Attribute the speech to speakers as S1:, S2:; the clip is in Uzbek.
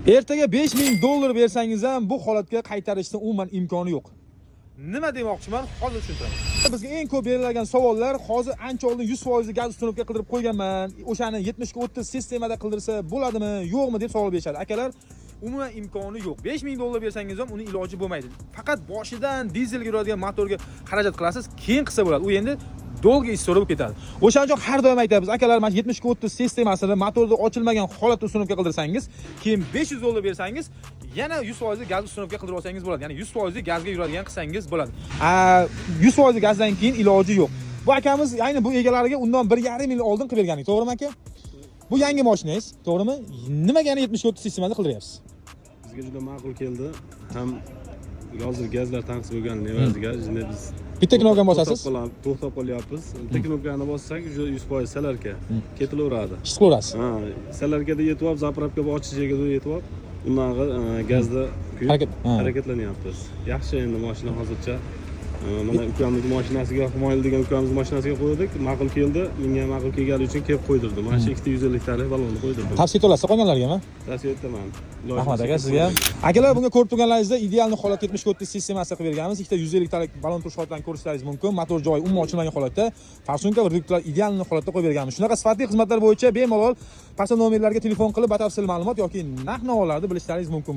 S1: Ertaga $5000 bersangiz ham bu holatga qaytarishning umuman imkoni yo'q. Nima demoqchiman? Hozir tushuntiraman. Bizga eng ko'p berilgan savollar, hozir ancha oldin 100% gaz ustunovka qildirib qo'yganman. O'shani 70 ga 30 sistemada qildirsa bo'ladimi, yo'qmi deb savol berishadi. Akalar, umuman imkoni yo'q. $5000 bersangiz ham uni iloji bo'lmaydi. Faqat boshidan dizelga yuradigan motorga xarajat qilasiz, keyin qilsa bo'ladi. U endi dolga istoriya bo'lib ketadi. O'shaning uchun har doim aytamiz, akalar, mana 70 ga 30 sistemasini motorda ochilmagan holatda ustunovka qildirsangiz, keyin $500 bersangiz, yana 100% gaz ustunovka qildirib olsangiz bo'ladi. Ya'ni 100% gazga yuradigan qilsangiz bo'ladi. 100% gazdan keyin iloji yo'q. Bu akamiz ayni bu egalariga undan 1,5 yil oldin qilib berganik, to'g'rimi aka? Bu yangi mashinangiz, to'g'rimi? Nimaga yana 70 ga 30 sistemada qildiryapsiz?
S2: Bizga juda ma'qul keldi. Ham hozir gazlar tanqis bo'lganini evaziga biz
S1: bitta knopkani bosasiz,
S2: to'xtab qolyapmiz. Bitta knopkani bossak, 100% salarka ketilaveradi.
S1: his qilaverasiz.
S2: Ha, salarkada yetib olib, zapravka ochilishiga yetib olib, undan gazda harakatlanyapmiz. Yaxshi, endi mashina hozircha mana ukamiz mashinasiga, Humoyil degan ukamiz mashinasiga qo'ydik. Ma'qul keldi. Menga ma'qul kelgani uchun kelib qo'ydirdim. Mana shu 150 talik balonni qo'ydirdim.
S1: Tavsiya etasiz qolganlargami?
S2: Tavsiya etaman.
S1: Rahmat aka, sizga ham. Akalar, bunga ko'rib turganlaringizda ideal holat 70 ga 30 sistemasi qilib berganmiz. Ikkita 150 talik balon turish holatini ko'rishlaringiz mumkin. Motor joyi umuman ochilmagan holatda, farsunka va reduktorlar ideal holatda qo'yib berganmiz. Shunaqa sifatli xizmatlar bo'yicha bemalol pastda nomerlarga telefon qilib batafsil ma'lumot yoki narx-navolarni bilishlaringiz mumkin.